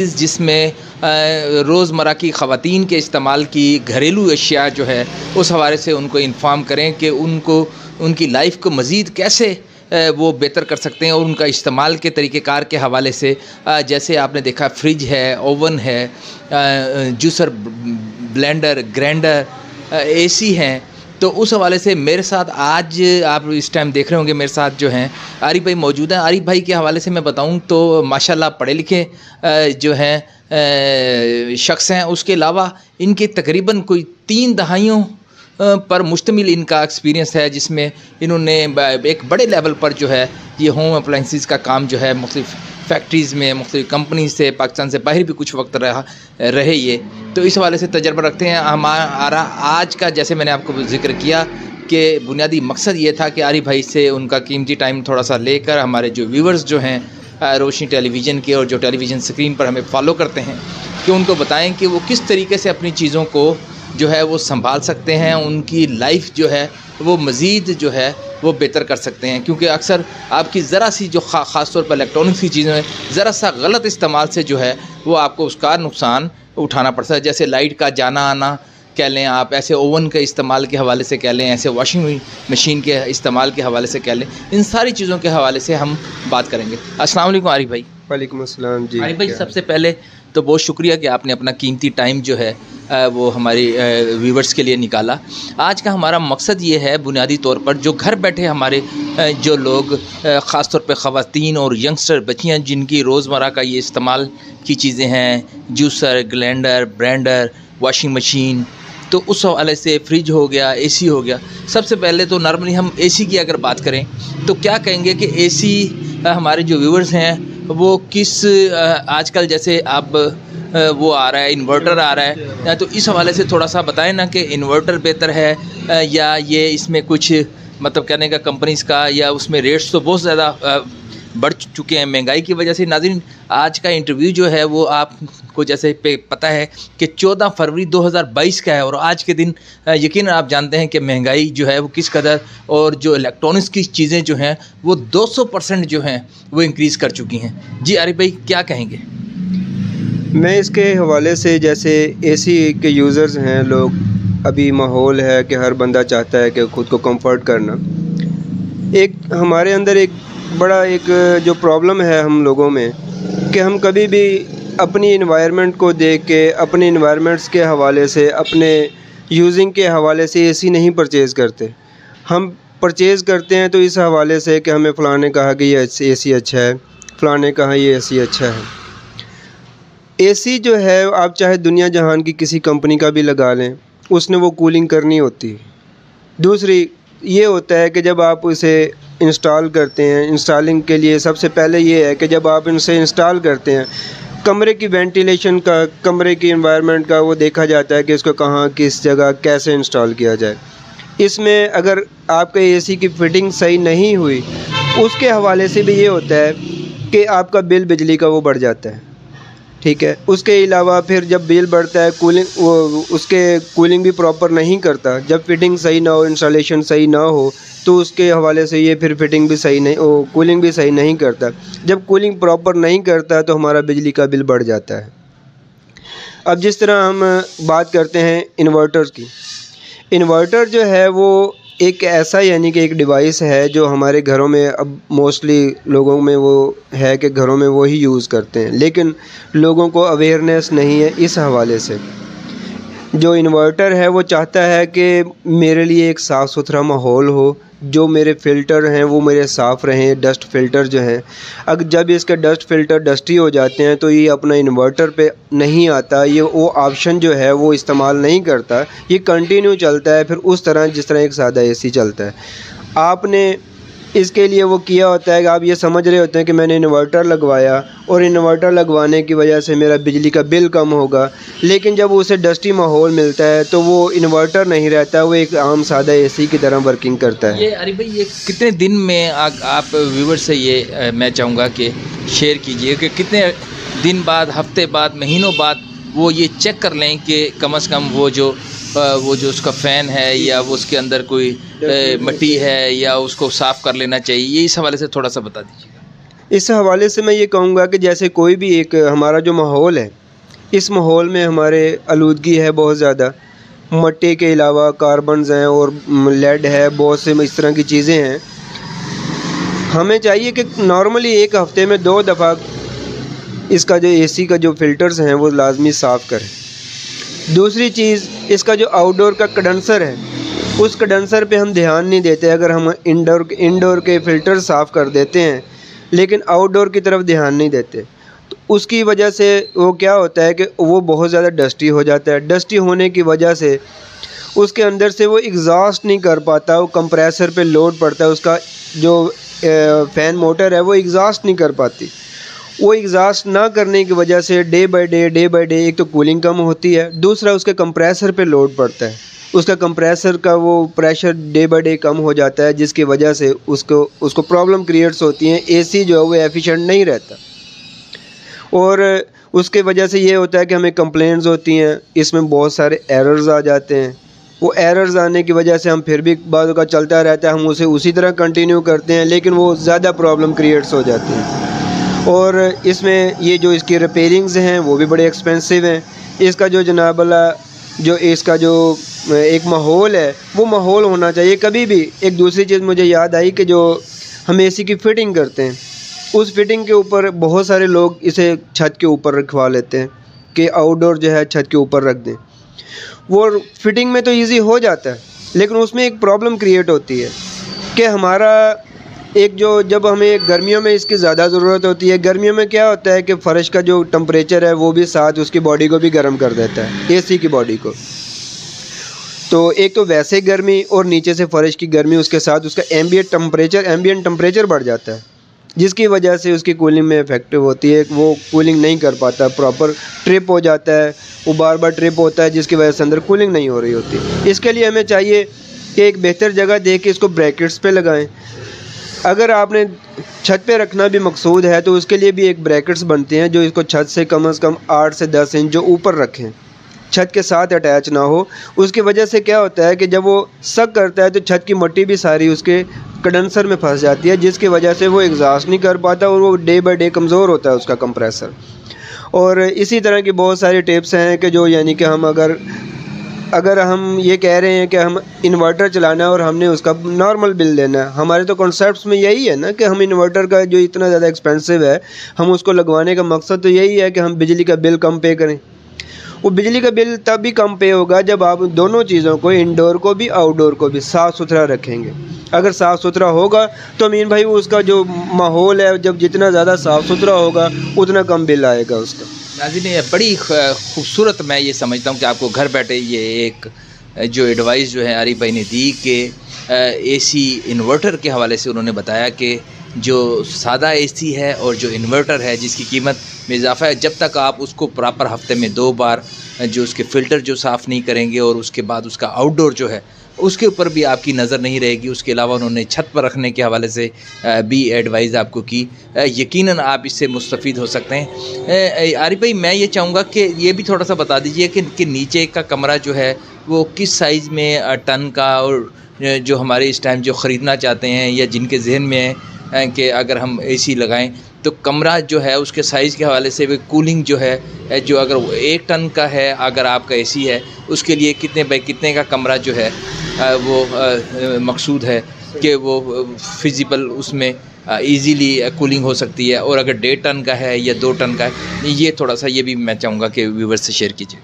जिसमें रोज़मर्रा की ख़वातीन के इस्तेमाल की घरेलू अशिया जो है उस हवाले से उनको इन्फॉर्म करें कि उनको उनकी लाइफ को मज़ीद कैसे वो बेहतर कर सकते हैं और उनका इस्तेमाल के तरीक़ेकार के हवाले से जैसे आपने देखा फ्रिज है, ओवन है, जूसर, ब्लेंडर, ग्राइंडर, एसी हैं। तो उस हवाले से मेरे साथ आज आप इस टाइम देख रहे होंगे मेरे साथ जो हैं आरिफ भाई मौजूद हैं। आरिफ भाई के हवाले से मैं बताऊं तो माशाल्लाह पढ़े लिखे जो हैं शख्स हैं। उसके अलावा इनके तकरीबन कोई 3 दहाइयों पर मुश्तमिल इनका एक्सपीरियंस है, जिसमें इन्होंने एक बड़े लेवल पर जो है ये होम अप्लाइंसेस का काम जो है मुख्तलिफ़ फैक्ट्रीज़ में, मुख्तलिफ़ कंपनी से, पाकिस्तान से बाहर भी कुछ वक्त रहे ये। तो इस हवाले से तजर्बा रखते हैं। हमारा आज का, जैसे मैंने आपको ज़िक्र किया कि बुनियादी मकसद ये था कि आरिफ भाई से उनका कीमती टाइम थोड़ा सा लेकर हमारे जो व्यूवर्स जो हैं रोशनी टेलीविज़न के और जो टेलीविज़न स्क्रीन पर हमें फॉलो करते हैं कि उनको बताएं कि वो किस तरीके से अपनी चीज़ों को जो है वो संभाल सकते हैं, उनकी लाइफ जो है वो मज़ीद जो है वो बेहतर कर सकते हैं। क्योंकि अक्सर आपकी ज़रा सी जो ख़ास तौर पर इलेक्ट्रॉनिक्स की चीज़ें हैं, ज़रा सा गलत इस्तेमाल से जो है वो आपको उसका नुकसान उठाना पड़ता है। जैसे लाइट का जाना आना कह लें आप, ऐसे ओवन के इस्तेमाल के हवाले से कह लें, ऐसे वॉशिंग मशीन के इस्तेमाल के हवाले से कह लें, इन सारी चीज़ों के हवाले से हम बात करेंगे। अस्सलाम वालेकुम आरिफ भाई। वालेकुम अस्सलाम जी। आरिफ भाई, सबसे पहले तो बहुत शुक्रिया कि आपने अपना कीमती टाइम जो है वो हमारी व्यूवर्स के लिए निकाला। आज का हमारा मकसद ये है बुनियादी तौर पर जो घर बैठे हमारे जो लोग ख़ास तौर पे ख़वातीन और यंगस्टर बच्चियाँ जिनकी रोज़मर्रा का ये इस्तेमाल की चीज़ें हैं, juicer, grinder, blender, washing machine, तो उस हवाले से फ्रिज हो गया, एसी हो गया। सबसे पहले तो नॉर्मली हम एसी की अगर बात करें तो क्या कहेंगे कि एसी हमारे जो व्यूवर्स हैं वो किस आजकल जैसे अब वो आ रहा है, इन्वर्टर आ रहा है, तो इस हवाले से थोड़ा सा बताएं ना कि इन्वर्टर बेहतर है या ये इसमें कुछ मतलब कहने का कंपनीज़ का, या उसमें रेट्स तो बहुत ज़्यादा बढ़ चुके हैं महंगाई की वजह से। नाज़रीन, आज का इंटरव्यू जो है वो आपको जैसे पे पता है कि 14 फरवरी 2022 का है और आज के दिन यकीन आप जानते हैं कि महंगाई जो है वो किस कदर, और जो इलेक्ट्रॉनिक्स की चीज़ें जो हैं वो 200% जो हैं वो इंक्रीज़ कर चुकी हैं। जी आरिफ भाई, क्या कहेंगे? मैं इसके हवाले से, जैसे एसी के यूज़र्स हैं लोग, अभी माहौल है कि हर बंदा चाहता है कि ख़ुद को कंफर्ट करना। एक हमारे अंदर एक जो प्रॉब्लम है हम लोगों में कि हम कभी भी अपनी इन्वायरमेंट को देख के, अपने इन्वायरमेंट्स के हवाले से, अपने यूजिंग के हवाले से एसी नहीं परचेज़ करते। हम परचेज़ करते हैं तो इस हवाले से कि हमें फ़लाँ ने कहा कि ये एसी अच्छा है, फ़लाँ ने कहा ये एसी अच्छा है। एसी जो है आप चाहे दुनिया जहान की किसी कंपनी का भी लगा लें, उसने वो कूलिंग करनी होती है। दूसरी ये होता है कि जब आप उसे इंस्टॉल करते हैं, इंस्टॉलिंग के लिए सबसे पहले ये है कि जब आप इनसे इंस्टॉल करते हैं, कमरे की वेंटिलेशन का, कमरे की एनवायरनमेंट का वो देखा जाता है कि इसको कहाँ, किस जगह, कैसे इंस्टॉल किया जाए। इसमें अगर आपके एसी की फ़िटिंग सही नहीं हुई, उसके हवाले से भी ये होता है कि आपका बिल बिजली का वो बढ़ जाता है। ठीक है, उसके अलावा फिर जब बिल बढ़ता है, कूलिंग भी प्रॉपर नहीं करता। जब फिटिंग सही ना हो, इंस्टॉलेशन सही ना हो, तो उसके हवाले से ये फिर फिटिंग भी सही नहीं, कूलिंग भी सही नहीं करता। जब कूलिंग प्रॉपर नहीं करता तो हमारा बिजली का बिल बढ़ जाता है। अब जिस तरह हम बात करते हैं इन्वर्टर्स की, इन्वर्टर जो है वो एक ऐसा, यानी कि एक डिवाइस है जो हमारे घरों में अब मोस्टली लोगों में वो है कि घरों में वो ही यूज़ करते हैं, लेकिन लोगों को अवेयरनेस नहीं है। इस हवाले से जो इन्वर्टर है वो चाहता है कि मेरे लिए एक साफ़ सुथरा माहौल हो, जो मेरे फ़िल्टर हैं वो मेरे साफ़ रहें, डस्ट फ़िल्टर जो हैं। अगर जब इसके डस्ट फ़िल्टर डस्टी हो जाते हैं तो ये अपना इन्वर्टर पे नहीं आता, ये वो ऑप्शन जो है वो इस्तेमाल नहीं करता, ये कंटिन्यू चलता है फिर उस तरह जिस तरह एक सादा एसी चलता है। आपने इसके लिए वो किया होता है कि आप ये समझ रहे होते हैं कि मैंने इन्वर्टर लगवाया और इन्वर्टर लगवाने की वजह से मेरा बिजली का बिल कम होगा, लेकिन जब उसे डस्टी माहौल मिलता है तो वो इन्वर्टर नहीं रहता, वो एक आम सादा एसी की तरह वर्किंग करता है। ये अरे भाई, ये कितने दिन में आप व्यूवर से ये मैं चाहूँगा कि शेयर कीजिए कि कितने दिन बाद, हफ्ते बाद, महीनों बाद वो ये चेक कर लें कि कम से कम वो जो उसका फ़ैन है या वो उसके अंदर कोई मिट्टी है या उसको साफ़ कर लेना चाहिए। ये इस हवाले से थोड़ा सा बता दीजिएगा। इस हवाले से मैं ये कहूँगा कि जैसे कोई भी एक हमारा जो माहौल है, इस माहौल में हमारे आलूदगी है बहुत ज़्यादा, मट्टी के अलावा कार्बन्स हैं और लेड है, बहुत से इस तरह की चीज़ें हैं। हमें चाहिए कि नॉर्मली एक हफ़्ते में 2 दफ़ा इसका जो एसी का जो फ़िल्टर्स हैं वो लाजमी साफ़ करें। दूसरी चीज़, इसका जो आउटडोर का कंडेंसर है, उस कंडेंसर पे हम ध्यान नहीं देते। अगर हम इंडोर के फ़िल्टर साफ़ कर देते हैं लेकिन आउटडोर की तरफ ध्यान नहीं देते, तो उसकी वजह से वो क्या होता है कि वो बहुत ज़्यादा डस्टी हो जाता है। डस्टी होने की वजह से उसके अंदर से वो एग्ज़ॉस्ट नहीं कर पाता, वो कंप्रेसर पे लोड पड़ता है, उसका जो फ़ैन मोटर है वो एग्ज़ॉस्ट नहीं कर पाती। वो एग्ज़ॉस्ट ना करने की वजह से डे बाय डे एक तो कूलिंग कम होती है, दूसरा उसके कंप्रेसर पे लोड पड़ता है, उसका कंप्रेसर का वो प्रेशर डे बाय डे कम हो जाता है, जिसकी वजह से उसको प्रॉब्लम क्रिएट्स होती हैं। एसी जो है वो एफिशिएंट नहीं रहता और उसके वजह से ये होता है कि हमें कंप्लेंट्स होती हैं, इसमें बहुत सारे एरर्स आ जाते हैं। वो एरर्स आने की वजह से हम फिर भी बाद का चलता रहता है, हम उसे उसी तरह कंटिन्यू करते हैं, लेकिन वो ज़्यादा प्रॉब्लम क्रिएट्स हो जाती हैं। और इसमें ये जो इसकी रिपेयरिंग्स हैं वो भी बड़े एक्सपेंसिव हैं। इसका जो जनाबला जो इसका जो एक माहौल है वो माहौल होना चाहिए कभी भी। एक दूसरी चीज़ मुझे याद आई कि जो हम एसी की फ़िटिंग करते हैं, उस फिटिंग के ऊपर बहुत सारे लोग इसे छत के ऊपर रखवा लेते हैं कि आउटडोर जो है छत के ऊपर रख दें। वो फिटिंग में तो इजी हो जाता है, लेकिन उसमें एक प्रॉब्लम क्रिएट होती है कि हमारा एक जो जब हमें गर्मियों में इसकी ज़्यादा ज़रूरत होती है, गर्मियों में क्या होता है कि फ़र्श का जो टेम्परेचर है वो भी साथ उसकी बॉडी को भी गर्म कर देता है, एसी की बॉडी को। तो एक तो वैसे गर्मी और नीचे से फ़र्श की गर्मी, उसके साथ उसका एम्बिएंट टेम्परेचर बढ़ जाता है, जिसकी वजह से उसकी कूलिंग में इफेक्टिव होती है। वो कूलिंग नहीं कर पाता, प्रॉपर ट्रिप हो जाता है, वो बार बार ट्रिप होता है, जिसकी वजह से अंदर कूलिंग नहीं हो रही होती। इसके लिए हमें चाहिए कि एक बेहतर जगह देख के इसको ब्रैकेट्स पे लगाएं। अगर आपने छत पे रखना भी मकसूद है तो उसके लिए भी एक ब्रैकेट्स बनते हैं जो इसको छत से कम 8 से 10 इंच जो ऊपर रखें, छत के साथ अटैच ना हो। उसकी वजह से क्या होता है कि जब वो सक करता है तो छत की मिट्टी भी सारी उसके कंडेंसर में फंस जाती है, जिसकी वजह से वो एग्जॉस्ट नहीं कर पाता और वो डे बाय डे कमज़ोर होता है उसका कंप्रेसर। और इसी तरह की बहुत सारी टिप्स हैं कि जो यानी कि हम अगर हम ये कह रहे हैं कि हम इन्वर्टर चलाना है और हमने उसका नॉर्मल बिल देना है, हमारे तो कॉन्सेप्ट्स में यही है ना कि हम इन्वर्टर का जो इतना ज़्यादा एक्सपेंसिव है, हम उसको लगवाने का मकसद तो यही है कि हम बिजली का बिल कम पे करें। वो बिजली का बिल तब भी कम पे होगा जब आप दोनों चीज़ों को, इंडोर को भी आउटडोर को भी साफ़ सुथरा रखेंगे। अगर साफ़ सुथरा होगा तो अमीन भाई वो उसका जो माहौल है, जब जितना ज़्यादा साफ़ सुथरा होगा उतना कम बिल आएगा उसका। नाज़रीन, ये बड़ी खूबसूरत मैं ये समझता हूँ कि आपको घर बैठे ये एक जो एडवाइस जो है आरिफ भाई ने दी कि एसी इन्वर्टर के हवाले से उन्होंने बताया कि जो सादा एसी है और जो इन्वर्टर है जिसकी कीमत में इजाफा है, जब तक आप उसको प्रॉपर हफ्ते में 2 बार जो उसके फ़िल्टर जो साफ़ नहीं करेंगे और उसके बाद उसका आउटडोर जो है उसके ऊपर भी आपकी नज़र नहीं रहेगी। उसके अलावा उन्होंने छत पर रखने के हवाले से भी एडवाइस आपको की, यकीनन आप इससे मुस्तफ़ीद हो सकते हैं। आरिफ भाई, मैं ये चाहूँगा कि ये भी थोड़ा सा बता दीजिए कि नीचे का कमरा जो है वो किस साइज़ में टन का, और जो हमारे इस टाइम जो ख़रीदना चाहते हैं या जिनके जहन में है कि अगर हम एसी लगाएं तो कमरा जो है उसके साइज़ के हवाले से कूलिंग जो है जो अगर 1 टन का है अगर आपका एसी है, उसके लिए कितने बाई कितने का कमरा जो है वो मकसूद है कि वो फिजिबल उसमें इजीली कूलिंग हो सकती है, और अगर 1.5 टन का है या 2 टन का है, ये थोड़ा सा ये भी मैं चाहूँगा कि व्यूअर्स से शेयर कीजिए।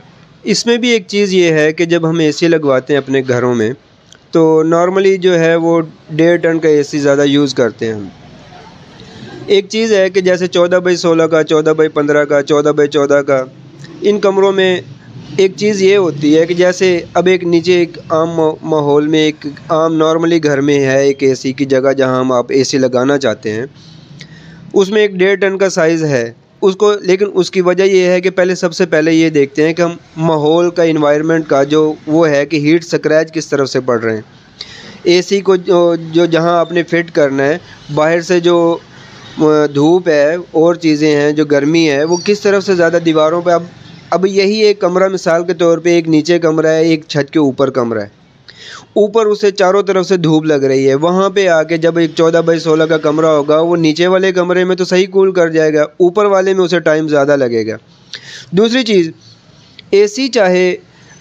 इसमें भी एक चीज़ ये है कि जब हम एसी लगवाते हैं अपने घरों में तो नॉर्मली जो है वो 1.5 टन का एसी ज़्यादा यूज़ करते हैं हम। एक चीज़ है कि जैसे 14 बाई 16 का, 14 बाई 15 का, 14 बाई 14 का, इन कमरों में एक चीज़ ये होती है कि जैसे अब एक नीचे एक आम माहौल में एक आम नॉर्मली घर में है एक एसी की जगह जहां हम आप एसी लगाना चाहते हैं, उसमें एक 1.5 टन का साइज़ है उसको। लेकिन उसकी वजह ये है कि सबसे पहले ये देखते हैं कि हम माहौल का, इन्वायरमेंट का जो वो है कि हीट स्क्रैच किस तरफ से पड़ रहे हैं। एसी को जो जहाँ आपने फिट करना है, बाहर से जो धूप है और चीज़ें हैं, जो गर्मी है वो किस तरफ से ज़्यादा दीवारों पे। अब यही एक कमरा मिसाल के तौर पे एक नीचे कमरा है, एक छत के ऊपर कमरा है, ऊपर उसे चारों तरफ से धूप लग रही है, वहाँ पे आके जब एक 14 बाई 16 का कमरा होगा, वो नीचे वाले कमरे में तो सही कूल कर जाएगा, ऊपर वाले में उसे टाइम ज़्यादा लगेगा। दूसरी चीज़, एसी चाहे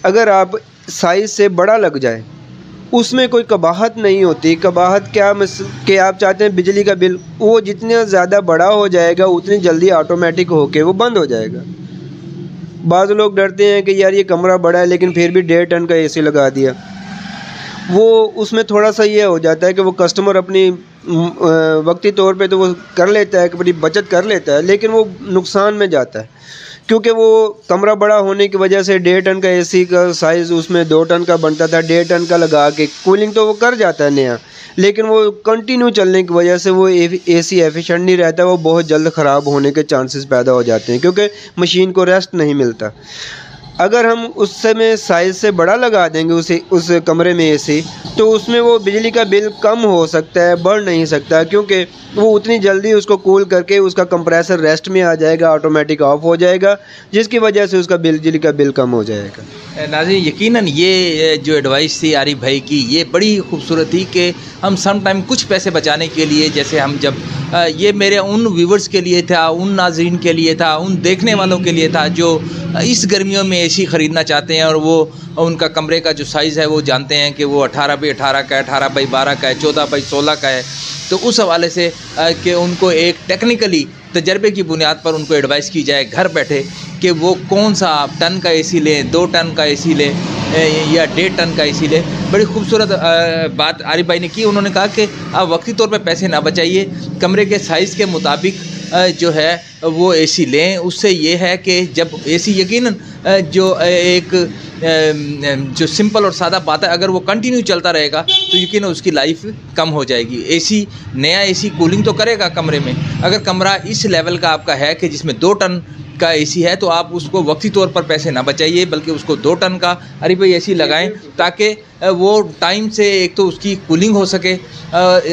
अगर आप साइज़ से बड़ा लग जाए, उसमें कोई कबाहत नहीं होती। कबाहत क्या कि आप चाहते हैं बिजली का बिल, वो जितना ज़्यादा बड़ा हो जाएगा उतनी जल्दी ऑटोमेटिक होके वो बंद हो जाएगा। बाज़ लोग डरते हैं कि यार ये कमरा बड़ा है लेकिन फिर भी 1.5 टन का एसी लगा दिया। वो उसमें थोड़ा सा ये हो जाता है कि वो कस्टमर अपनी वक्ती तौर पे तो वो कर लेता है कि बड़ी बचत कर लेता है, लेकिन वो नुकसान में जाता है क्योंकि वो कमरा बड़ा होने की वजह से 1.5 टन का एसी का साइज़ उसमें 2 टन का बनता था, 1.5 टन का लगा के कूलिंग तो वो कर जाता है नया, लेकिन वो कंटिन्यू चलने की वजह से वो एसी एफिशिएंट नहीं रहता, वो बहुत जल्द ख़राब होने के चांसेस पैदा हो जाते हैं क्योंकि मशीन को रेस्ट नहीं मिलता। अगर हम उस समय साइज़ से बड़ा लगा देंगे उस कमरे में एसी, तो उसमें वो बिजली का बिल कम हो सकता है, बढ़ नहीं सकता, क्योंकि वो उतनी जल्दी उसको कूल करके उसका कंप्रेसर रेस्ट में आ जाएगा, ऑटोमेटिक ऑफ हो जाएगा, जिसकी वजह से उसका बिजली का बिल कम हो जाएगा। नाज़रीन, यकीनन ये जो एडवाइस थी आरिफ भाई की, ये बड़ी खूबसूरत थी कि हम सम टाइम कुछ पैसे बचाने के लिए, जैसे हम जब ये मेरे उन व्यूवर्स के लिए था, उन नाज़रीन के लिए था, उन देखने वालों के लिए था जो इस गर्मियों में एसी ख़रीदना चाहते हैं और वो उनका कमरे का जो साइज़ है वो जानते हैं कि वो 18 बाई 18 का है, 18 बाई 12 का है, 14 बाई 16 का है। तो उस हवाले से कि उनको एक टेक्निकली तजर्बे की बुनियाद पर उनको एडवाइस की जाए घर बैठे कि वो कौन सा टन का एसी लें, 2 टन का एसी लें या 1.5 टन का एसी लें। बड़ी खूबसूरत बात आरिफ भाई ने की। उन्होंने कहा कि आप वक्ती तौर पे पैसे ना बचाइए, कमरे के साइज़ के मुताबिक जो है वो एसी लें। उससे ये है कि जब एसी यकीनन जो एक जो सिंपल और सादा बात है, अगर वो कंटिन्यू चलता रहेगा तो यकीनन उसकी लाइफ कम हो जाएगी। एसी, नया एसी कूलिंग तो करेगा कमरे में। अगर कमरा इस लेवल का आपका है कि जिसमें 2 टन का एसी है तो आप उसको वक्ती तौर पर पैसे ना बचाइए, बल्कि उसको 2 टन का आरिफ भाई एसी लगाएं ताकि वो टाइम से एक तो उसकी कूलिंग हो सके।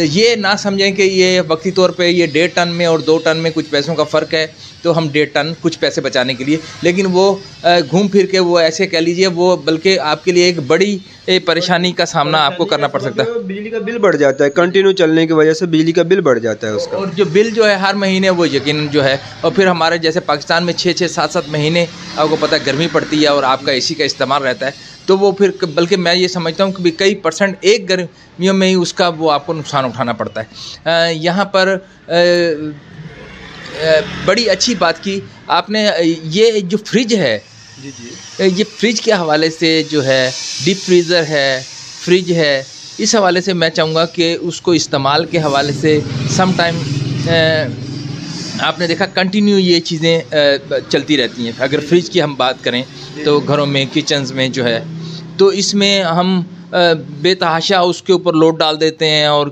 ये ना समझें कि ये वक्ती तौर पे ये 1.5 टन में और 2 टन में कुछ पैसों का फ़र्क है तो हम 1.5 टन कुछ पैसे बचाने के लिए, लेकिन वो घूम फिर के वो ऐसे कह लीजिए वो बल्कि आपके लिए एक बड़ी परेशानी का सामना आपको करना पड़ सकता है। बिजली का बिल बढ़ जाता है, कंटिन्यू चलने की वजह से बिजली का बिल बढ़ जाता है उसका। और जो बिल जो है हर महीने वो यकीनन जो है, और फिर हमारे जैसे पाकिस्तान में 6-6, 7-7 महीने आपको पता है गर्मी पड़ती है और आपका एसी का इस्तेमाल रहता है, तो वो फिर बल्कि मैं ये समझता हूँ कि कई % एक गर्मियों में ही उसका वो आपको नुकसान उठाना पड़ता है। यहाँ पर बड़ी अच्छी बात की आपने, ये जो फ्रिज है, ये फ्रिज के हवाले से जो है, डीप फ्रीज़र है, फ्रिज है, इस हवाले से मैं चाहूँगा कि उसको इस्तेमाल के हवाले से सम टाइम आपने देखा कंटिन्यू ये चीज़ें चलती रहती हैं। अगर फ्रिज की हम बात करें तो घरों में, किचन्स में जो है, तो इसमें हम बेतहाशा उसके ऊपर लोड डाल देते हैं और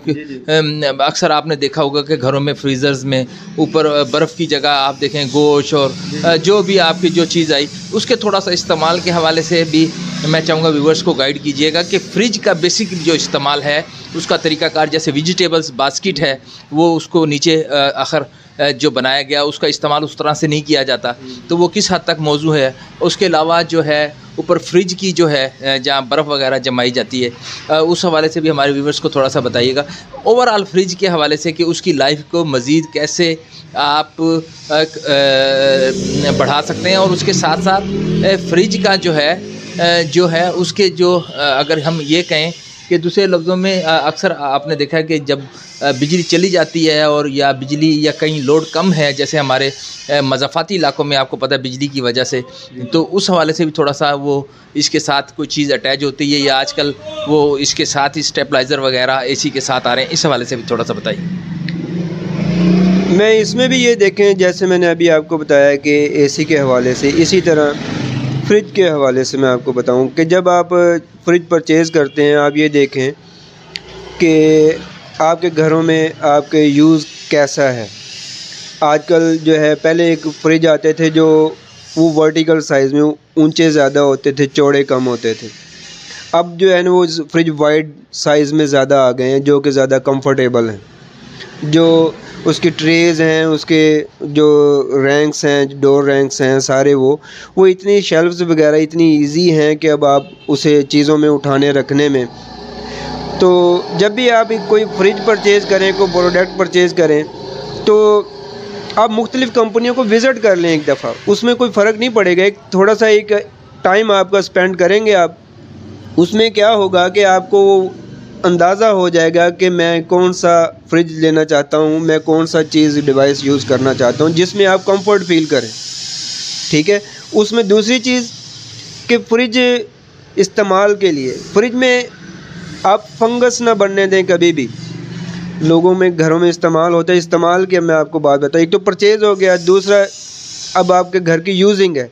अक्सर आपने देखा होगा कि घरों में फ्रीज़र्स में ऊपर बर्फ़ की जगह आप देखें गोश्त और जो भी आपकी जो चीज़ आई उसके थोड़ा सा इस्तेमाल के हवाले से भी मैं चाहूँगा व्यूवर्स को गाइड कीजिएगा कि फ्रिज का बेसिक जो इस्तेमाल है उसका तरीक़ाकार, जैसे वेजिटेबल्स बास्केट है वो उसको नीचे आखिर जो बनाया गया उसका इस्तेमाल उस तरह से नहीं किया जाता, तो वो किस हद तक मौजू है। उसके अलावा जो है ऊपर फ्रिज की जो है जहाँ बर्फ़ वगैरह जमाई जाती है, उस हवाले से भी हमारे व्यूवर्स को थोड़ा सा बताइएगा। ओवरऑल फ्रिज के हवाले से कि उसकी लाइफ को मज़ीद कैसे आप बढ़ा सकते हैं, और उसके साथ साथ फ्रिज का जो है उसके जो अगर हम ये कहें कि दूसरे लफ्ज़ों में अक्सर आपने देखा है कि जब बिजली चली जाती है और या बिजली या कहीं लोड कम है, जैसे हमारे मज़ाफ़ाती इलाकों में आपको पता है बिजली की वजह से, तो उस हवाले से भी थोड़ा सा वो इसके साथ कोई चीज़ अटैच होती है या आजकल वो इसके साथ ही स्टेबलाइज़र वगैरह एसी के साथ आ रहे हैं, इस हवाले से भी थोड़ा सा बताइए। मैं इसमें भी ये देखें, जैसे मैंने अभी आपको बताया कि एसी के हवाले से, इसी तरह फ्रिज के हवाले से मैं आपको बताऊं कि जब आप फ्रिज परचेज़ करते हैं, आप ये देखें कि आपके घरों में आपके यूज़ कैसा है। आजकल जो है, पहले एक फ्रिज आते थे जो वो वर्टिकल साइज़ में ऊंचे ज़्यादा होते थे, चौड़े कम होते थे। अब जो है ना वो फ्रिज वाइड साइज़ में ज़्यादा आ गए हैं जो कि ज़्यादा कंफर्टेबल हैं, जो उसकी ट्रेज़ हैं, उसके जो रैंक्स हैं, डोर रैंक्स हैं सारे, वो इतनी शेल्फ्स वगैरह इतनी इजी हैं कि अब आप उसे चीज़ों में उठाने रखने में। तो जब भी आप कोई फ्रिज परचेज़ करें, कोई प्रोडक्ट परचेज़ करें, तो आप मुख्तलिफ़ कंपनियों को विज़िट कर लें एक दफ़ा, उसमें कोई फ़र्क नहीं पड़ेगा। एक थोड़ा सा एक टाइम आपका स्पेंड करेंगे आप, उसमें क्या होगा कि आपको अंदाज़ा हो जाएगा कि मैं कौन सा फ्रिज लेना चाहता हूँ, मैं कौन सा चीज़ डिवाइस यूज़ करना चाहता हूँ जिसमें आप कंफर्ट फील करें। ठीक है। उसमें दूसरी चीज़ कि फ्रिज इस्तेमाल के लिए, फ्रिज में आप फंगस ना बनने दें कभी भी। लोगों में घरों में इस्तेमाल होता है, इस्तेमाल की मैं आपको बात बताऊँ। एक तो परचेज़ हो गया, दूसरा अब आपके घर की यूजिंग है।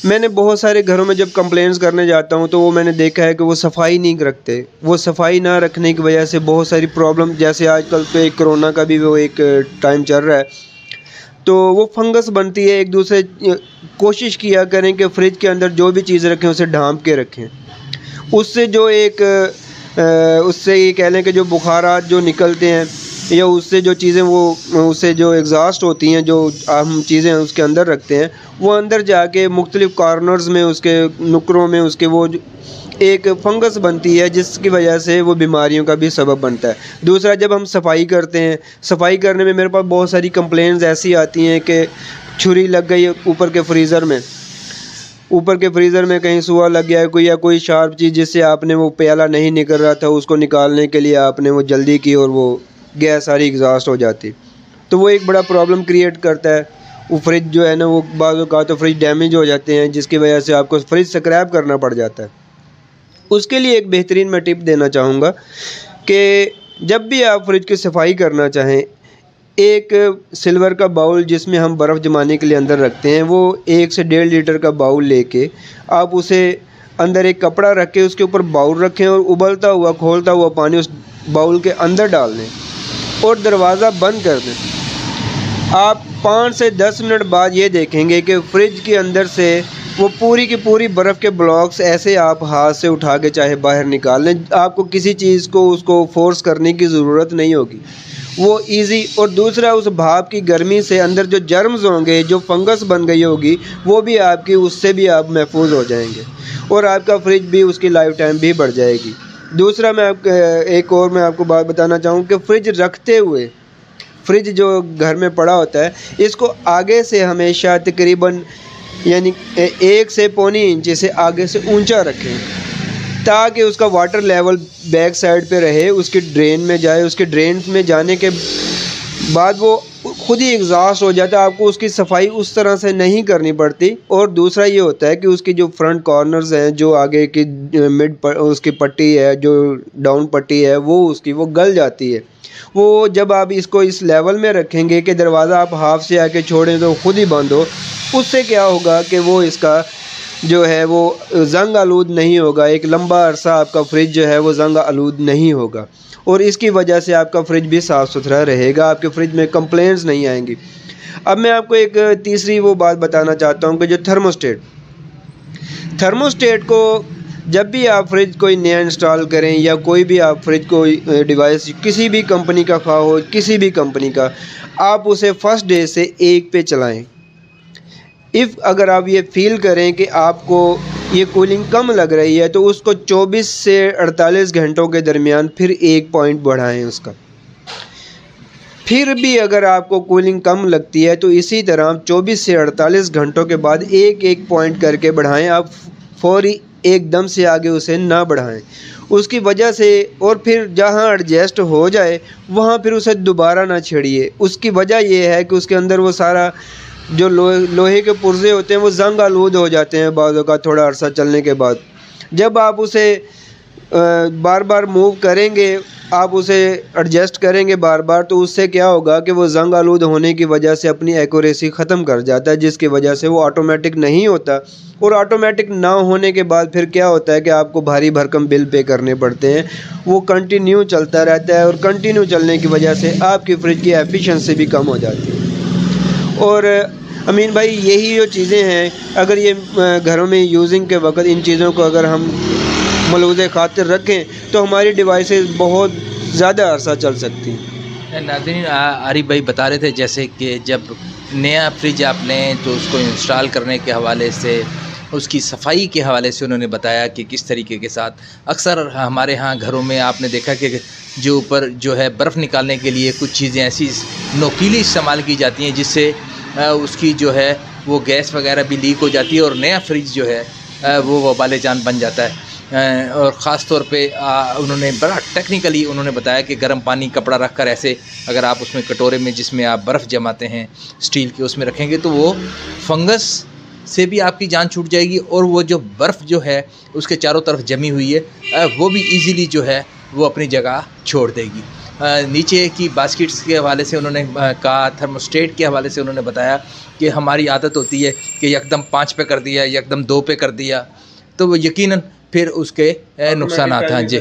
मैंने बहुत सारे घरों में जब कंप्लेंट्स करने जाता हूँ तो वो मैंने देखा है कि वो सफाई नहीं रखते। वो सफाई ना रखने की वजह से बहुत सारी प्रॉब्लम, जैसे आजकल तो एक कोरोना का भी वो एक टाइम चल रहा है, तो वो फंगस बनती है। एक दूसरे कोशिश किया करें कि फ्रिज के अंदर जो भी चीज़ रखें उसे ढांप के रखें। उससे जो एक उससे ये कह लें कि जो बुखारात जो निकलते हैं या उससे जो चीज़ें उससे जो एग्ज़ॉस्ट होती हैं, जो हम चीज़ें उसके अंदर रखते हैं, वो अंदर जाके मुख्तलिफ़ कॉर्नर्स में, उसके नुकरों में उसके वो एक फंगस बनती है जिसकी वजह से वो बीमारियों का भी सबब बनता है। दूसरा, जब हम सफाई करते हैं, सफाई करने में मेरे पास बहुत सारी कंप्लेंट्स ऐसी आती हैं कि छुरी लग गई ऊपर के फ्रीज़र में कहीं सुआ लग गया है कोई, या कोई शार्प चीज़ जिससे आपने वो प्याला नहीं निकल रहा था, उसको निकालने के लिए आपने वो जल्दी की और वो गैस सारी एग्जॉस्ट हो जाती, तो वो एक बड़ा प्रॉब्लम क्रिएट करता है। वो फ्रिज जो है ना, वो बाज़ औक़ात तो फ्रिज डैमेज हो जाते हैं जिसकी वजह से आपको फ्रिज स्क्रैप करना पड़ जाता है। उसके लिए एक बेहतरीन मैं टिप देना चाहूँगा कि जब भी आप फ्रिज की सफाई करना चाहें, एक सिल्वर का बाउल जिसमें हम बर्फ़ जमाने के लिए अंदर रखते हैं, वो 1 से 1.5 लीटर का बाउल लेके आप उसे अंदर एक कपड़ा रख के उसके ऊपर बाउल रखें और उबलता हुआ खौलता हुआ पानी उस बाउल के अंदर डाल दें और दरवाज़ा बंद कर दें। आप 5 से 10 मिनट बाद ये देखेंगे कि फ्रिज के अंदर से वो पूरी की पूरी बर्फ़ के ब्लॉक्स ऐसे आप हाथ से उठा के चाहे बाहर निकाल लें, आपको किसी चीज़ को उसको फोर्स करने की ज़रूरत नहीं होगी, वो इजी। और दूसरा, उस भाप की गर्मी से अंदर जो जर्म्स होंगे, जो फंगस बन गई होगी, वो भी आपकी, उससे भी आप महफूज हो जाएंगे और आपका फ्रिज भी, उसकी लाइफ टाइम भी बढ़ जाएगी। दूसरा, एक और मैं आपको बात बताना चाहूँ कि फ्रिज रखते हुए, फ्रिज जो घर में पड़ा होता है, इसको आगे से हमेशा तकरीबन यानी 1 से पौनी इंच से आगे से ऊंचा रखें ताकि उसका वाटर लेवल बैक साइड पे रहे, उसकी ड्रेन में जाए। उसके ड्रेन में जाने के बाद वो खुद ही एग्जॉस्ट हो जाता है, आपको उसकी सफाई उस तरह से नहीं करनी पड़ती। और दूसरा ये होता है कि उसकी जो फ्रंट कॉर्नर्स हैं, जो आगे की उसकी पट्टी है, जो डाउन पट्टी है, वो गल जाती है। वो जब आप इसको इस लेवल में रखेंगे कि दरवाज़ा आप हाफ से आके छोड़ें तो खुद ही बंद हो, उससे क्या होगा कि वो इसका जो है वो ज़ंग आलूद नहीं होगा। एक लंबा अरसा आपका फ्रिज जो है वो ज़ंग आलूद नहीं होगा और इसकी वजह से आपका फ्रिज भी साफ़ सुथरा रहेगा, आपके फ्रिज में कंप्लेंट्स नहीं आएंगी। अब मैं आपको एक तीसरी वो बात बताना चाहता हूँ कि जो थर्मोस्टेट को जब भी आप फ्रिज कोई नया इंस्टॉल करें या कोई भी आप फ्रिज को डिवाइस किसी भी कंपनी का हो, किसी भी कंपनी का, आप उसे फर्स्ट डे से 1 पे चलाएं। अगर आप ये फील करें कि आपको ये कूलिंग कम लग रही है तो उसको 24 से 48 घंटों के दरमियान फिर 1 पॉइंट बढ़ाएं उसका। फिर भी अगर आपको कूलिंग कम लगती है तो इसी तरह 24 से 48 घंटों के बाद 1 पॉइंट करके बढ़ाएं। आप फौरी एकदम से आगे उसे ना बढ़ाएं उसकी वजह से, और फिर जहां एडजस्ट हो जाए वहां फिर उसे दोबारा ना छेड़िए। उसकी वजह ये है कि उसके अंदर वो सारा जो लोहे के पुर्जे होते हैं वो ज़ंग आलूद हो जाते हैं बाज़ों का थोड़ा अरसा चलने के बाद। जब आप उसे बार बार मूव करेंगे, आप उसे एडजस्ट करेंगे बार बार, तो उससे क्या होगा कि वो ज़ंग आलूद होने की वजह से अपनी एक्यूरेसी ख़त्म कर जाता है, जिसकी वजह से वो ऑटोमेटिक नहीं होता। और ऑटोमेटिक ना होने के बाद फिर क्या होता है कि आपको भारी भरकम बिल पे करने पड़ते हैं। वो कंटिन्यू चलता रहता है और कंटिन्यू चलने की वजह से आपकी फ्रिज की एफिशिएंसी भी कम हो जाती है। और अमीन भाई, यही जो चीज़ें हैं, अगर ये घरों में यूजिंग के वक्त इन चीज़ों को अगर हम मलूज़ खातिर रखें तो हमारी डिवाइसेस बहुत ज़्यादा अरसा चल सकती हैं। नाज़रीन, आरिफ भाई बता रहे थे जैसे कि जब नया फ्रिज आप लें तो उसको इंस्टॉल करने के हवाले से, उसकी सफाई के हवाले से उन्होंने बताया कि किस तरीके के साथ अक्सर हमारे यहाँ घरों में आपने देखा कि जो ऊपर जो है बर्फ़ निकालने के लिए कुछ चीज़ें ऐसी नोकीली इस्तेमाल की जाती हैं जिससे उसकी जो है वो गैस वगैरह भी लीक हो जाती है और नया फ्रिज जो है वो वबाल जान बन जाता है। और ख़ास तौर पे उन्होंने बड़ा टेक्निकली उन्होंने बताया कि गर्म पानी कपड़ा रख कर ऐसे अगर आप उसमें कटोरे में जिसमें आप बर्फ़ जमाते हैं स्टील के उसमें रखेंगे तो वो फंगस से भी आपकी जान छूट जाएगी और वो जो बर्फ़ जो है उसके चारों तरफ जमी हुई है वो भी इजीली जो है वो अपनी जगह छोड़ देगी। नीचे की बास्केट्स के हवाले से उन्होंने कहा, थर्मोस्टेट के हवाले से उन्होंने बताया कि हमारी आदत होती है कि यकदम 5 पे कर दिया, यकदम 2 पे कर दिया तो वो यकीनन फिर उसके नुकसान हैं जी,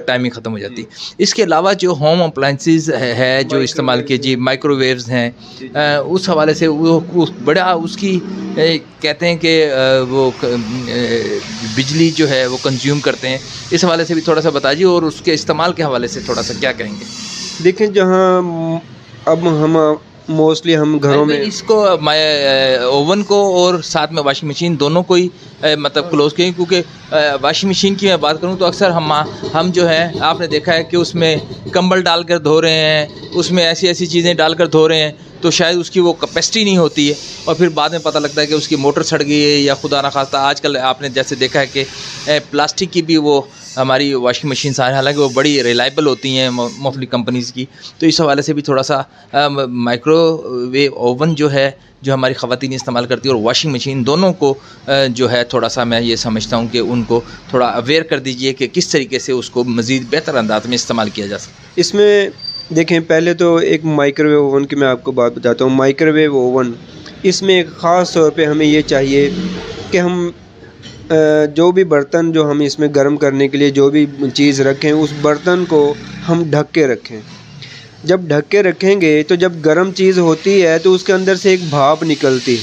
टाइमिंग ख़त्म हो जाती। इसके अलावा जो होम अप्लाइंसेस है जो इस्तेमाल किए जी, माइक्रोवेव्स हैं, उस हवाले से वो बड़ा उसकी कहते हैं कि वो बिजली जो है वो कंज्यूम करते हैं। इस हवाले से भी थोड़ा सा बताइए और उसके इस्तेमाल के हवाले से थोड़ा सा क्या कहेंगे? देखें, जहाँ अब हम मोस्टली हम घरों में इसको ओवन को और साथ में वॉशिंग मशीन दोनों को ही मतलब क्लोज करें, क्योंकि वॉशिंग मशीन की मैं बात करूं तो अक्सर हम जो है आपने देखा है कि उसमें कंबल डालकर धो रहे हैं, उसमें ऐसी ऐसी चीज़ें डालकर धो रहे हैं तो शायद उसकी वो कैपेसिटी नहीं होती है और फिर बाद में पता लगता है कि उसकी मोटर सड़ गई है या खुदा ना खास्ता आजकल आपने जैसे देखा है कि प्लास्टिक की भी वो हमारी वॉशिंग मशीन सारी, हालांकि वो बड़ी रिलायबल होती हैं मुख्तलिफ कंपनीज़ की। तो इस हवाले से भी थोड़ा सा माइक्रोवेव ओवन जो है जो हमारी ख़वातीन इस्तेमाल करती है और वॉशिंग मशीन दोनों को जो है थोड़ा सा मैं ये समझता हूँ कि उनको थोड़ा अवेयर कर दीजिए कि किस तरीके से उसको मज़ीद बेहतर अंदाज में इस्तेमाल किया जा सकता। इसमें देखें, पहले तो एक माइक्रोवेव ओवन की मैं आपको बात बताता हूँ। माइक्रोवेव ओवन इसमें एक ख़ास तौर पे हमें ये चाहिए कि हम जो भी बर्तन जो हम इसमें गर्म करने के लिए जो भी चीज़ रखें उस बर्तन को हम ढक के रखें। जब ढक के रखेंगे तो जब गर्म चीज़ होती है तो उसके अंदर से एक भाप निकलती है।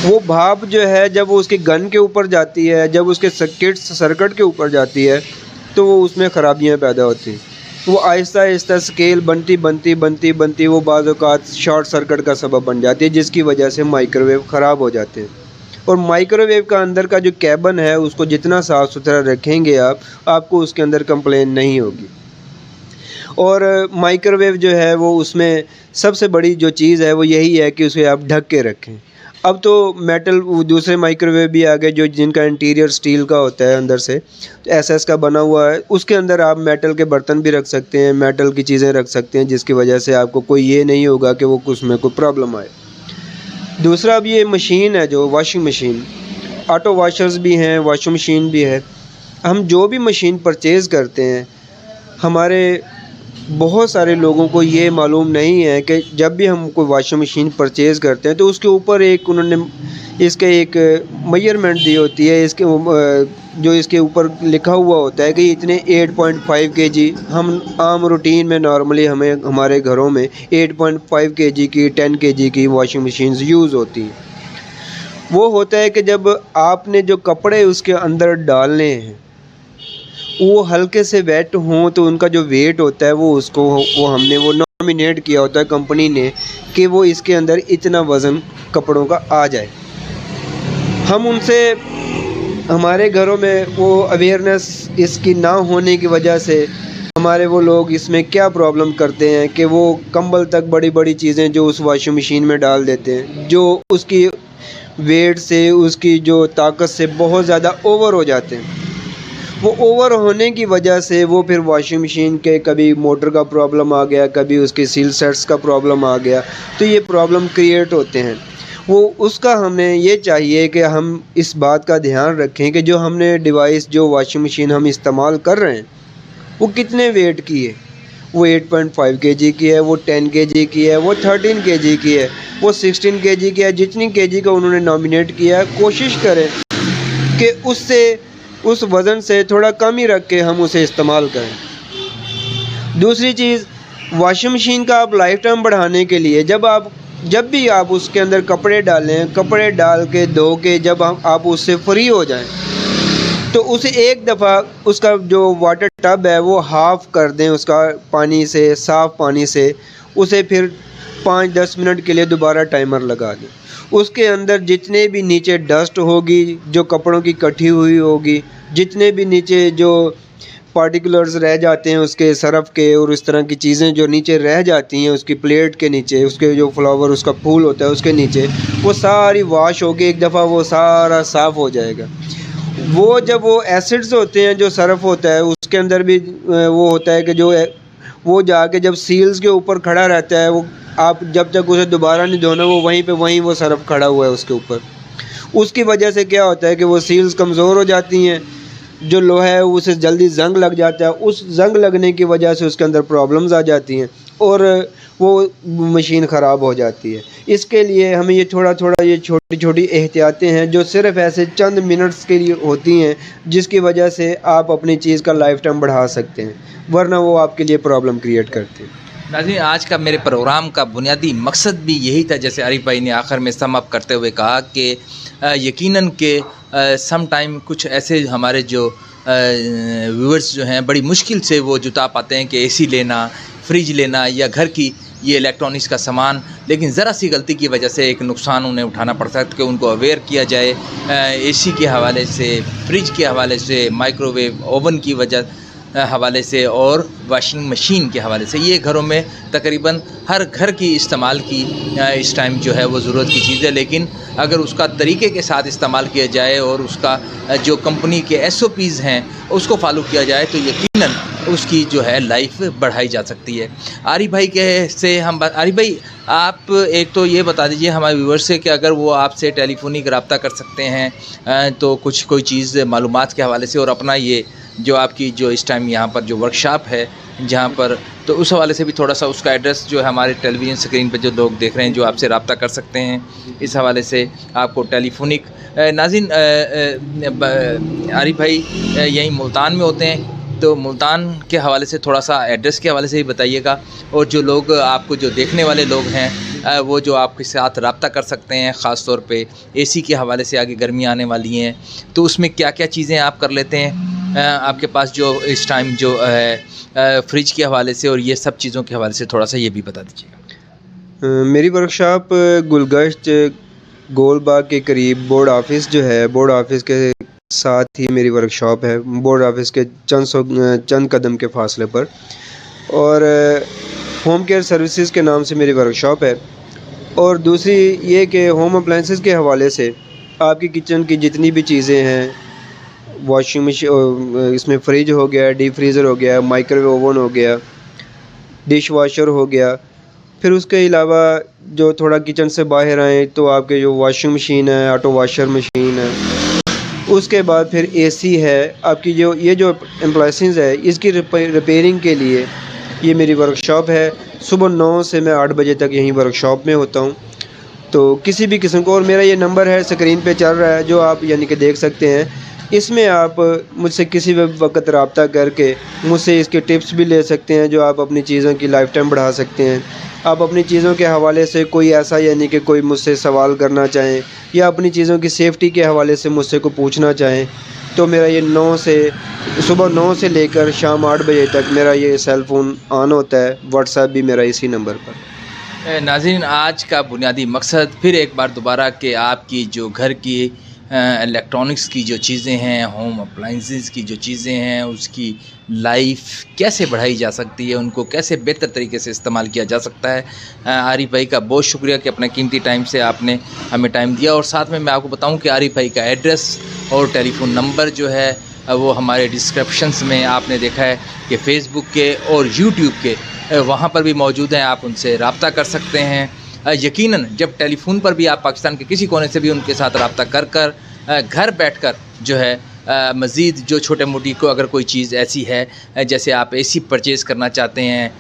वो भाप जो है जब वो उसके गन के ऊपर जाती है, जब उसके सर्किट के ऊपर जाती है तो वो उसमें ख़राबियाँ पैदा होती हैं। वो आहिस्ता आहिस्ता स्केल बनती वो बाज़ औक़ात शॉर्ट सर्किट का सबब बन जाती है, जिसकी वजह से माइक्रोवेव ख़राब हो जाते हैं। और माइक्रोवेव का अंदर का जो कैबिन है उसको जितना साफ़ सुथरा रखेंगे आपको उसके अंदर कंप्लेन नहीं होगी। और माइक्रोवेव जो है वो उसमें सबसे बड़ी जो चीज़ है वो यही है कि उसे आप ढक के रखें। अब तो मेटल दूसरे माइक्रोवेव भी आ गए जो जिनका इंटीरियर स्टील का होता है, अंदर से एसएस का बना हुआ है, उसके अंदर आप मेटल के बर्तन भी रख सकते हैं, मेटल की चीज़ें रख सकते हैं, जिसकी वजह से आपको कोई ये नहीं होगा कि वो उसमें कोई प्रॉब्लम आए। दूसरा, अब ये मशीन है जो वॉशिंग मशीन, ऑटो वॉशर्स भी हैं, वॉशिंग मशीन भी है। हम जो भी मशीन परचेज़ करते हैं, हमारे बहुत सारे लोगों को ये मालूम नहीं है कि जब भी हम कोई वॉशिंग मशीन परचेज़ करते हैं तो उसके ऊपर एक उन्होंने इसके एक मेजरमेंट दी होती है, इसके जो इसके ऊपर लिखा हुआ होता है कि इतने 8.5 kg, हम आम रूटीन में नॉर्मली हमें हमारे घरों में 8.5 kg की 10 kg की वॉशिंग मशीन्स यूज़ होती हैं। वो होता है कि जब आपने जो कपड़े उसके अंदर डालने हैं वो हल्के से वेट हों तो उनका जो वेट होता है वो हमने वो नॉमिनेट किया होता है कंपनी ने कि वो इसके अंदर इतना वज़न कपड़ों का आ जाए। हम उनसे हमारे घरों में वो अवेयरनेस इसकी ना होने की वजह से हमारे वो लोग इसमें क्या प्रॉब्लम करते हैं कि वो कंबल तक बड़ी बड़ी चीज़ें जो उस वॉशिंग मशीन में डाल देते हैं, जो उसकी वेट से उसकी जो ताकत से बहुत ज़्यादा ओवर हो जाते हैं। वो ओवर होने की वजह से वो फिर वॉशिंग मशीन के कभी मोटर का प्रॉब्लम आ गया, कभी उसके सील सेट्स का प्रॉब्लम आ गया, तो ये प्रॉब्लम क्रिएट होते हैं। वो उसका हमें ये चाहिए कि हम इस बात का ध्यान रखें कि जो हमने डिवाइस जो वॉशिंग मशीन हम इस्तेमाल कर रहे हैं वो कितने वेट की है। वो 8.5 kg की है, वो 10 kg की है, वो 13 kg की है, वो 16 kg की है, जितनी kg का उन्होंने नॉमिनेट किया है कोशिश करें कि उससे उस वज़न से थोड़ा कम ही रख के हम उसे इस्तेमाल करें। दूसरी चीज़, वॉशिंग मशीन का आप लाइफ टाइम बढ़ाने के लिए जब भी आप उसके अंदर कपड़े डालें, कपड़े डाल के धो के जब आप उससे फ्री हो जाएं, तो उसे एक दफ़ा उसका जो वाटर टब है वो हाफ़ कर दें उसका पानी से, साफ़ पानी से, उसे फिर 5-10 मिनट के लिए दोबारा टाइमर लगा दें। उसके अंदर जितने भी नीचे डस्ट होगी, जो कपड़ों की इकट्ठी हुई होगी, जितने भी नीचे जो पार्टिकुलर्स रह जाते हैं उसके सरफ़ के और इस तरह की चीज़ें जो नीचे रह जाती हैं उसकी प्लेट के नीचे, उसके जो फ्लावर उसका फूल होता है उसके नीचे, वो सारी वॉश होके एक दफ़ा वो सारा साफ़ हो जाएगा। वो जब वो एसिड्स होते हैं जो सरफ़ होता है उसके अंदर भी वो होता है कि जो वो जाके जब सील्स के ऊपर खड़ा रहता है, वो आप जब तक उसे दोबारा नहीं धोना वो वहीं पे वहीं वो सरफ़ खड़ा हुआ है उसके ऊपर। उसकी वजह से क्या होता है कि वो सील्स कमज़ोर हो जाती हैं, जो लोहा है उसे जल्दी ज़ंग लग जाता है, उस ज़ंग लगने की वजह से उसके अंदर प्रॉब्लम्स आ जाती हैं और वो मशीन ख़राब हो जाती है। इसके लिए हमें ये थोड़ा ये छोटी-छोटी एहतियातें हैं जो सिर्फ़ ऐसे चंद मिनट्स के लिए होती हैं, जिसकी वजह से आप अपनी चीज़ का लाइफ़ टाइम बढ़ा सकते हैं, वरना वो आपके लिए प्रॉब्लम क्रिएट करती है। नाज़रीन, आज का मेरे प्रोग्राम का बुनियादी मकसद भी यही था, जैसे आरिफ भाई ने आखिर में सम अप करते हुए कहा कि यकीनन के सम टाइम कुछ ऐसे हमारे जो व्यूअर्स जो हैं बड़ी मुश्किल से वो जुटा पाते हैं कि एसी लेना, फ्रिज लेना या घर की ये इलेक्ट्रॉनिक्स का सामान, लेकिन ज़रा सी गलती की वजह से एक नुकसान उन्हें उठाना पड़ता है कि उनको अवेयर किया जाए एसी के हवाले से, फ्रिज के हवाले से, माइक्रोवेव ओवन की हवाले से और वॉशिंग मशीन के हवाले से। ये घरों में तकरीबन हर घर की इस्तेमाल की इस टाइम जो है वो ज़रूरत की चीज़ है, लेकिन अगर उसका तरीके के साथ इस्तेमाल किया जाए और उसका जो कंपनी के SOPs हैं उसको फॉलो किया जाए तो यकीनन उसकी जो है लाइफ बढ़ाई जा सकती है। आरिफ भाई आरिफ भाई, आप एक तो ये बता दीजिए हमारे व्यूअर्स से कि अगर वो आपसे टेलीफोनिक रब्ता कर सकते हैं तो कोई चीज़ मालूमात के हवाले से, और अपना ये जो आपकी जो इस टाइम यहाँ पर जो वर्कशॉप है जहाँ पर, तो उस हवाले से भी थोड़ा सा उसका एड्रेस जो है हमारे टेलीविज़न स्क्रीन पर जो लोग देख रहे हैं जो आपसे रब्ता कर सकते हैं इस हवाले से आपको टेलीफोनिक। नाज़रीन, आरिफ भाई यहीं मुल्तान में होते हैं, तो मुल्तान के हवाले से थोड़ा सा एड्रेस के हवाले से भी बताइएगा, और जो लोग आपको जो देखने वाले लोग हैं वो जो आपके साथ रब्ता कर सकते हैं ख़ास तौर पे एसी के हवाले से, आगे गर्मी आने वाली हैं तो उसमें क्या क्या चीज़ें आप कर लेते हैं आपके पास जो इस टाइम जो है फ्रिज के हवाले से और ये सब चीज़ों के हवाले से थोड़ा सा ये भी बता दीजिएगा। मेरी वर्कशॉप गुलगश्त गोलबाग के करीब बोर्ड ऑफिस जो है, बोर्ड ऑफिस के साथ ही मेरी वर्कशॉप है, बोर्ड ऑफिस के चंद कदम के फासले पर, और होम केयर सर्विसेज के नाम से मेरी वर्कशॉप है। और दूसरी ये कि होम अप्लाइंसेस के हवाले से आपकी किचन की जितनी भी चीज़ें हैं, वॉशिंग मशीन, इसमें फ्रिज हो गया, डीप फ्रीज़र हो गया, माइक्रोवेव ओवन हो गया, डिश वॉशर हो गया, फिर उसके अलावा जो थोड़ा किचन से बाहर आएँ तो आपके जो वॉशिंग मशीन है, ऑटो वॉशर मशीन है, उसके बाद फिर एसी है, आपकी ये जो एप्लायंसेस है इसकी रिपेयरिंग के लिए ये मेरी वर्कशॉप है। सुबह 9 से मैं 8 बजे तक यहीं वर्कशॉप में होता हूँ, तो किसी भी किस्म को, और मेरा ये नंबर है स्क्रीन पे चल रहा है जो आप यानी कि देख सकते हैं, इसमें आप मुझसे किसी भी वक्त रब्ता करके मुझसे इसके टिप्स भी ले सकते हैं जो आप अपनी चीज़ों की लाइफ टाइम बढ़ा सकते हैं। आप अपनी चीज़ों के हवाले से कोई ऐसा यानी कि कोई मुझसे सवाल करना चाहें या अपनी चीज़ों की सेफ़्टी के हवाले से मुझसे को पूछना चाहें तो मेरा ये सुबह 9 से लेकर शाम 8 बजे तक मेरा ये सेल फ़ोन ऑन होता है। व्हाट्सएप भी मेरा इसी नंबर पर। नाज़रीन, आज का बुनियादी मकसद फिर एक बार दोबारा कि आपकी जो घर की इलेक्ट्रॉनिक्स की जो चीज़ें हैं, होम अप्लाइंसेस की जो चीज़ें हैं, उसकी लाइफ कैसे बढ़ाई जा सकती है, उनको कैसे बेहतर तरीके से इस्तेमाल किया जा सकता है। आरिफ भाई का बहुत शुक्रिया कि अपना कीमती टाइम से आपने हमें टाइम दिया, और साथ में मैं आपको बताऊं कि आरिफ भाई का एड्रेस और टेलीफोन नंबर जो है वो हमारे डिस्क्रिप्शंस में आपने देखा है कि फ़ेसबुक के और यूट्यूब के वहाँ पर भी मौजूद हैं, आप उनसे रब्ता कर सकते हैं। यकीनन जब टेलीफोन पर भी आप पाकिस्तान के किसी कोने से भी उनके साथ रब्ता कर घर बैठकर जो है मज़ीद जो छोटे मोटी को अगर कोई चीज़ ऐसी है जैसे आप एसी परचेज़ करना चाहते हैं,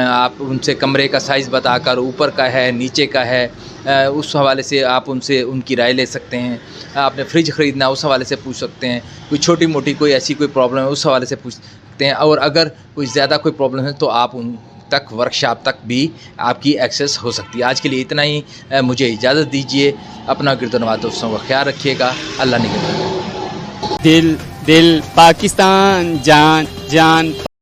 आप उनसे कमरे का साइज़ बताकर ऊपर का है नीचे का है उस हवाले से आप उनसे उनकी राय ले सकते हैं। आपने फ्रिज ख़रीदना उस हवाले से पूछ सकते हैं, कोई छोटी मोटी कोई ऐसी कोई प्रॉब्लम है उस हवाले से पूछ सकते हैं, और अगर कोई ज़्यादा कोई प्रॉब्लम है तो आप उन तक वर्कशॉप तक भी आपकी एक्सेस हो सकती है। आज के लिए इतना ही, मुझे इजाज़त दीजिए। अपना गिरदनवा दोस्तों का ख्याल रखिएगा। अल्लाह निगहबान। दिल दिल पाकिस्तान जान जान